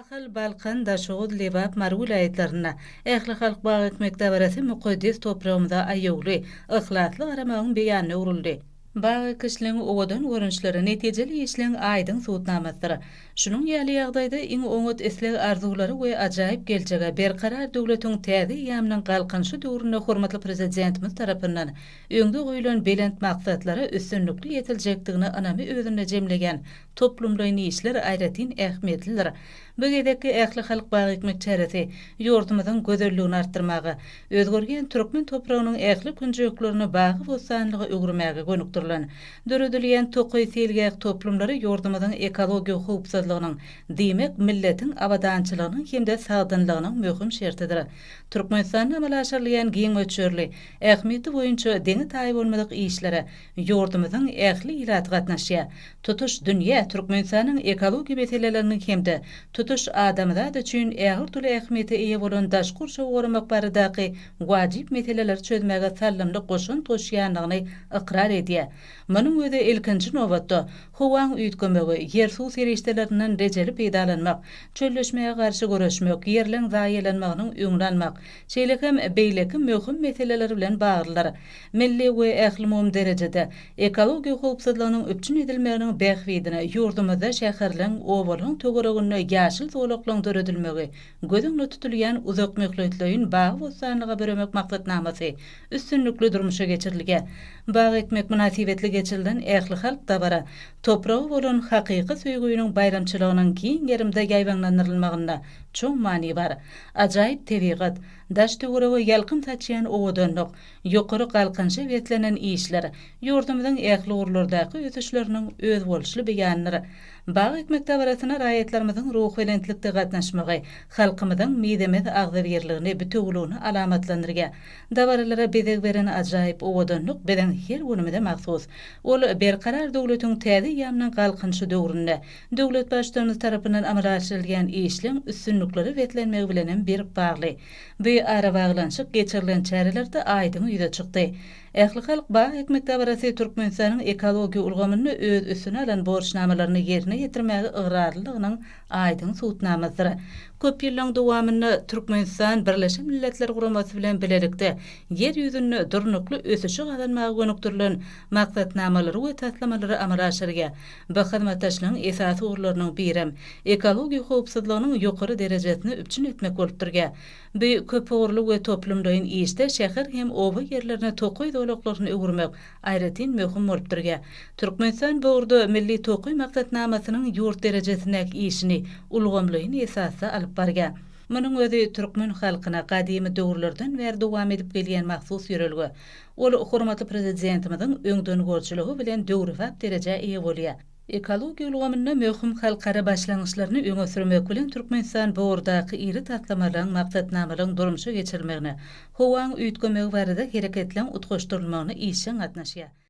Ahıl Balkan Daşoğuz Lebap Marul ayetlerine Ehli Halk Bağı Mekteberesi Muqaddis toprağımda ayyogli ıhlatlı aramağın beyanı uruldu. Bağı kışlığın oğudan görünüşleri neticeli işlerin aydın suutnamasıdır. Şunun ýaly ýagdaýda iň oňat esleg arzulary we ajaýyp geljege berkarar döwletiň täze ýamynyň galkynşy döwrüne hormatly prezidentimiz tarapyndan öňde goýulan belent maksatlary üstünlikli ýetiljekdigini anamy özüne jemlegen toplumlaryň işler aýratyn ähmiýetlidir. Bu gedeki Ähli Halk Bagy Hikmetçäresi ýurdumyzyň gözelligini artdyrmagy, özgörgen türkmen topragynyň ähli künjeklerini bagy bosanlygy öwürmäge gönükdirlen. Döredilýän tokoy selgäk toplumlary ýurdumyzyň ekologik howpsuzlygynyň, diýmek milletiň abadançylygynyň hemde sagdynlygynyň möhüm şertidir. Türkmenistanda amal aşyrylýan giň öçürli, ähmiýeti boýunça deňi taýyp bolmadyk işlere ýurdumyzyň ähli ýylaty gatnaşýar. Tutuş dünýä Türkmenistanyň ekologik meselelerini hemde tutuş adamzat üçin ähir türlü ähmiýete eýe bolan daşgurşa goramak baradaky wajyp meseleler çözmäge sallamly goşun toşýanlygyny ikrar edýär. Munyň özi ilkinji nowatda howaň üýtgemegi, ýer suw serişdelerinden rejeli peýdalanmak, çölleşmege garşy görüşmek, ýerleň zaýylanmagynyň öňüni almak, şeýle hem beýleki möhüm meseleler bilen baglylar. Milli we ähli derejede ekologik howpsuzlygynyň öpçün edilmeginiň bähwidine ýurdumyzda şäherleň owalyň töweregine ýaşyl zowlaklaryň döredilmegi, gözüňde tutulýan uzak möhletleýin bagy bosanlyga beremek maksatnamasy üstünlikli durmuşa geçirilge. Bagy ekmek münasibetli geçirilen Ähli Halk da bara. Topragy bolan hakyky söýgüýüniň bayramçylygynyň giň yerimde gaýbanlandyrylmagyna çoň many bar. Ajaýyp tebigat, daş töweregi ýalkyn saçýan owadanlyk, ýokary galkynşy betlenen işler, ýurdumyzyň ähli urlardaky ötüşleriniň öz bolşly beýanlary. Bagy ekmekde barasyna raýatlarymyzyň ruh belentlikde gatnaşmagy, halkymyzyň midemiz agzybirligini bütünlüğini alamatlandyrýar. Dabaralara bezek beren ajaýyp owadanlyk beden her günümizde mahsus. Ol berkarar döwletiň täze ýamynyň galkynşy döwründe döwlet başçylaryny tarapyndan amala aşyrylýan işleň üstünlikleri betlenmegi bilen bir bagly. Bu ara baglanşyk geçirilen çärelerde aýdyň ýüze çykdy. Ähli Halk Bagy Hikmetde barasy Türkmenistanyň ekologik ulgamyny öz üstüne alan borçnamalaryny ýerine ýetirmäge ıgrarlylygynyň aýdyň suutnamasydyr. Köp ýyllaň dowamyny Türkmenistan Birleşen Milletler Guramasy bilen bilelikde ýer ýüzünde durnukly ösüşi gazanmagy gönükdirilen maksatnamalary we taslamalary amala aşyrýar. Bu hyzmatdaşlygyň esasy urlarynyň birim ekologik howpsuzlygynyň ýokary derejesini üpçün etmek bolup durýar. Bu köp urly we toplumdaýyn işde şäher hem oba ýerlerine tokoy dowlaklaryny öwürmek aýratyn möhüm bolup durýar. Türkmenistan bu urda milli tokoy maksatnamasynyň ýurt derejesindäki işini ulgamlaýyn esasy alyp barýar. Munyň özi türkmen halkyna gadymy döwürlerden bäri dowam edip gelýän mahsus ýörelgi. Ol hormatly prezidentimiziň öňden görçüligi bilen döwrüfat dereje eýe bolýar. Ekologiýa ulgamyna möhüm halkara başlangyçlaryny öňe sürmek bilen Türkmenistan bu urdaky iri tatlamalaryň maksatnamalaryň durmuşa geçirilmegine, howaň üýtgemegi barada hereketleň utgaşdyrylmagyna işen gatnaşýar.